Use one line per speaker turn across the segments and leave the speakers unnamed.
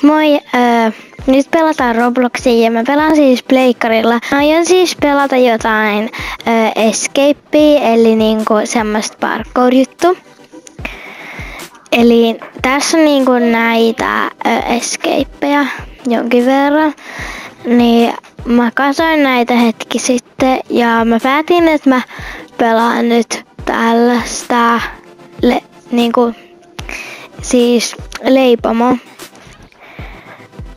Moi, nyt pelataan Robloxia ja mä pelaan siis pleikkarilla. Mä aion siis pelata jotain escapea, eli niinku semmoista parkour-juttu. Eli tässä on niinku näitä escapeja jonkin verran. Niin mä katsoin näitä hetki sitten ja mä päätin, että mä pelaan nyt tällaista niinku siis leipomo.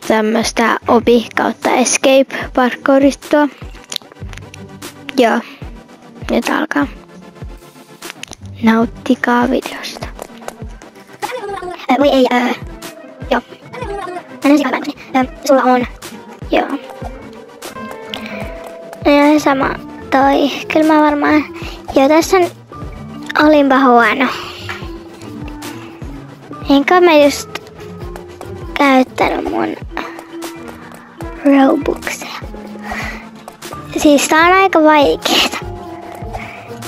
Tämmöstä opi kautta escape parkourittua. Joo, nyt alkaa. Nauttikaa videosta.
Voi ei, joo. Mä näin sikaan sulla on.
Joo. Ja sama toi. Kyllä mä varmaan. Joo, tässä olinpa huono. Enkä mä just käyttänyt mun Robuxia. Siis tää on aika vaikeeta.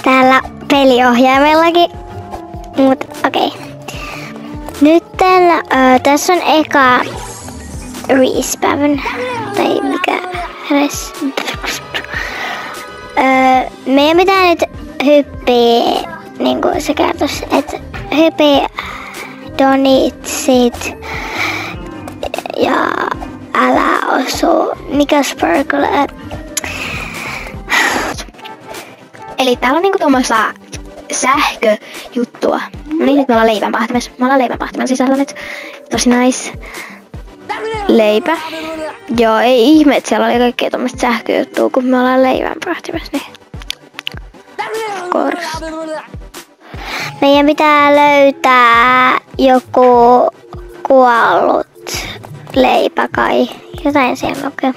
Täällä peliohjaimellakin. Mut okei. Nytten tässä on eka respawn. Tai mikä meidän pitää nyt hyppiä, niinku se kertos, että hyppiä donitsit ja älä osu. Mikä sparkle?
Eli täällä on niinku tommoista sähköjuttua. No niin, nyt me ollaan leivänpahtimessa. Me ollaan leivänpahtimen sisällä nyt. Tosi nice.
Leipä. Joo, ei ihme, että siellä oli kaikkea tommoista sähköjuttua, kun me ollaan leivänpahtimessa. Niin. Kors. Meidän pitää löytää joku kuollut leipä kai. Jotain siellä lukee.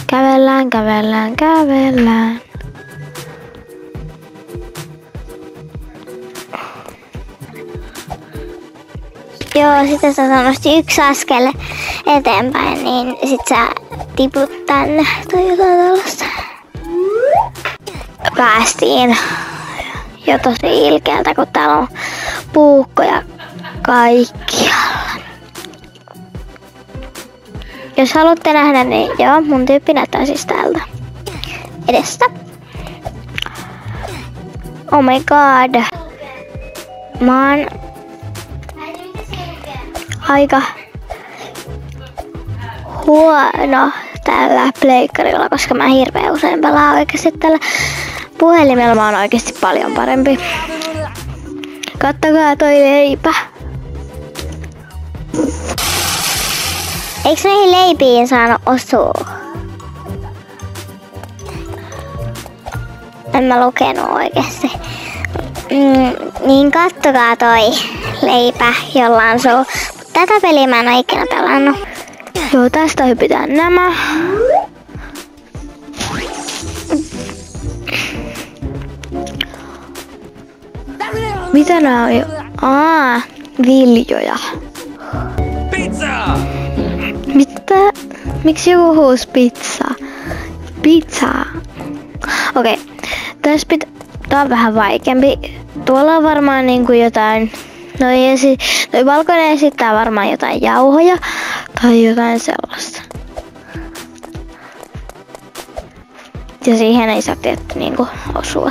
Kävellään, kävellään, kävellään. Joo, sitten sä sanoisit yksi askel eteenpäin, niin sit sä tiput tänne tai jotain tällaista. Päästiin jo tosi ilkeältä, kun täällä on puukkoja kaikkialla. Jos haluatte nähdä, niin joo, mun tyyppi näyttää siis täältä edestä. Oh my god. Mä oon aika huono tällä pleikkarilla, koska mä hirveän usein pelaan oikeesti tällä puhelimella. Mä oon oikeesti paljon parempi. Kattokaa toi leipä. Eiks näihin leipiin saanut osua? En mä lukenut oikeesti. Niin kattokaa toi leipä, jolla on suu. Tätä peliä mä en oo ikinä pelannut. Joo, tästä hypitään nämä. Mitä nää on? Viljoja.
Pizza!
Mitä? Miksi joku huusi pizzaa? Pizzaa. Okei. Tässä tää on vähän vaikeampi. Tuolla on varmaan niinku jotain. Noi valkoinen esittää varmaan jotain jauhoja tai jotain sellaista. Ja siihen ei saa tietty niinku osua.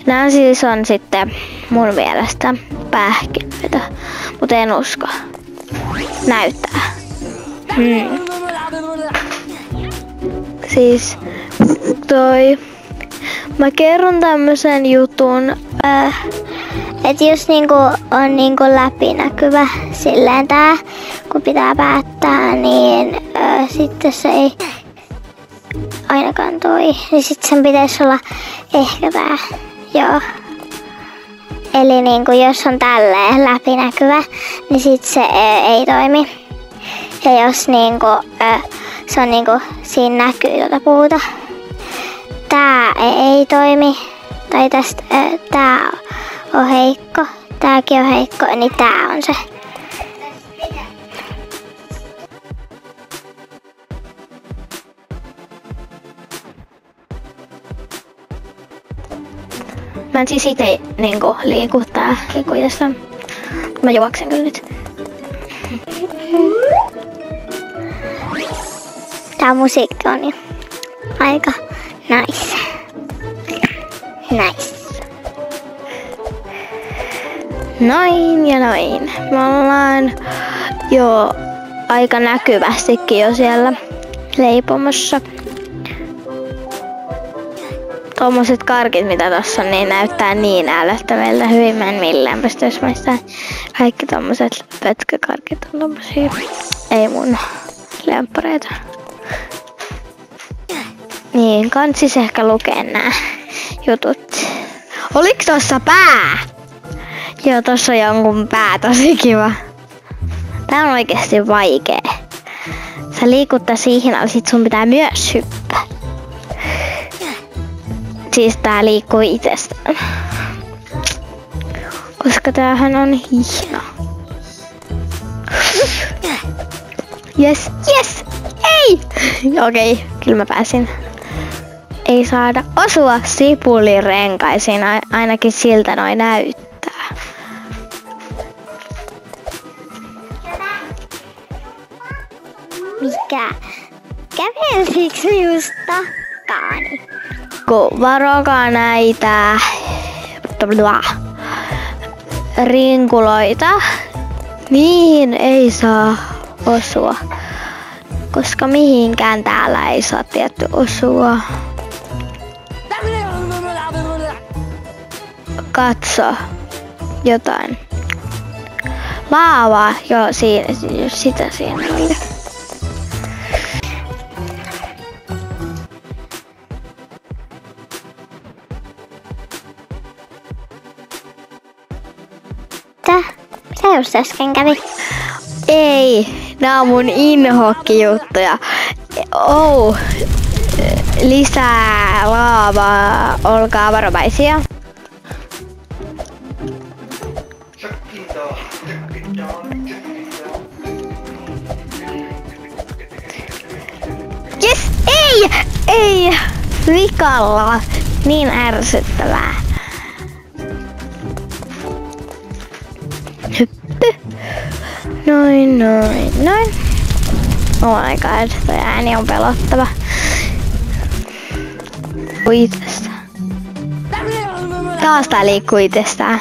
Nää siis on sitten mun mielestä pähkinöitä, mutta en usko. Näyttää. Siis mä kerron tämmösen jutun, että jos niinku on niinku läpinäkyvä silleen tää, kun pitää päättää, niin sitten se ei ainakaan toi, niin sit sen pitäisi olla ehkä tää, joo. Eli niinku jos on tälleen läpinäkyvä, niin sit se ei toimi. Ja jos niinku se on niinku siinä näkyy tuota puuta. Tää ei toimi. Tai tästä tää on heikko. Tääkin on heikko, niin tää on se.
Mä en siis ite niinku liiku tää liikujassa. Mä juoksen kyllä nyt.
Tää musiikki on jo aika nice. Nice.
Noin ja noin. Me ollaan jo aika näkyvästikin jo siellä leipomassa. Tuommoiset karkit, mitä tossa on, niin näyttää niin ällöttävältä. Hyvin mä en millään pystyis maistaa. Kaikki tommoset pötkökarkit on tommosia. Ei mun lemppareita. Niin, kantsis ehkä lukee nää jutut. Oliks tossa pää? Joo, tossa on jonkun pää, tosi kiva. Tää on oikeesti vaikee. Sä liikuttaa siihen, ja sit sun pitää myös hyppää. Siis tää liikkuu itsestään. Koska tämähän on hieno. Yes, yes! Ei! Okei, kyllä mä pääsin. Ei saada osua sipulirenkaisiin, ainakin siltä noin näyttää.
Mikä? Kävelsiks just takkaani?
Kun varokaa näitä rinkuloita, niin ei saa osua. Koska mihinkään täällä ei saa tietty osua. Katso jotain. Laavaa, joo, sitä siinä oli.
Mitä just äsken kävi?
Ei, nää on mun inhokkijuttuja. Lisää laavaa, olkaa varovaisia. Yes, ei, vikalla, niin ärsyttävää. Hyppy. Noin. Oh my god, toi ääni on pelottava. Itsestään. Taas tää liikkuu itsestään.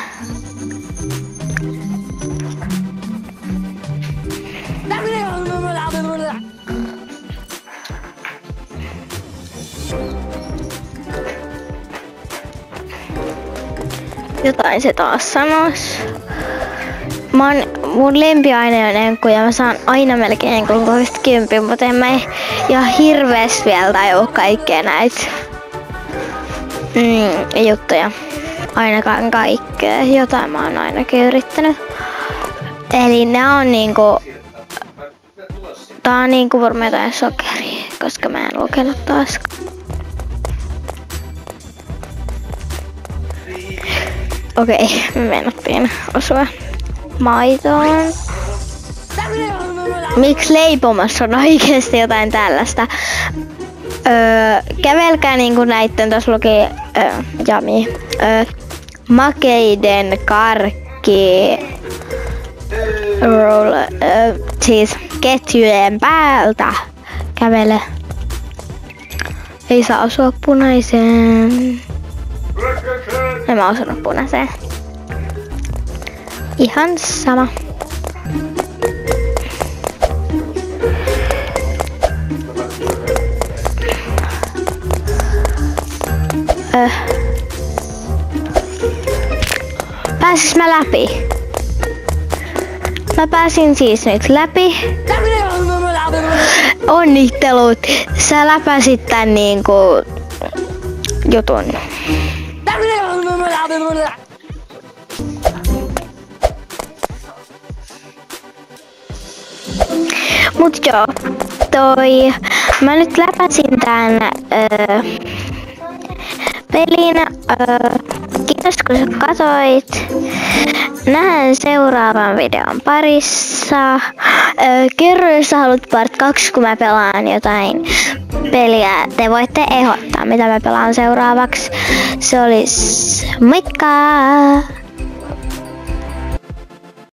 Jotain se taas sanois. Mun lempiaine on enkku ja mä saan aina melkein enkun kohdista 10, mutta en mä ihan hirveästi vielä tajua kaikkea näitä juttuja. Ainakaan kaikkea. Jotain mä oon ainakin yrittänyt. Eli nää on niinku... Tää on niinku varmaan jotain sokeria, koska mä en lukenut taas. Okei, me meinattiin osua maitoon. Miksi leipomassa on oikeesti jotain tällaista? Kävelkää niinku näitten, tossa luki jami. Makeiden karkki. Siis ketjujen päältä. Kävele. Ei saa osua punaiseen. En mä osunut punaiseen. Ihan sama. Pääsis mä läpi? Mä pääsin siis nyt läpi. Onnittelut! Sä läpäsit tän niinku jutun. Mut joo, mä nyt läpäsin tän pelin. Kiitos kun sä katsoit. nähdään seuraavan videon parissa. Kerro, jos sä haluat part 2, kun mä pelaan jotain peliä. Te voitte ehdottaa, mitä mä pelaan seuraavaksi. Se olisi moikka!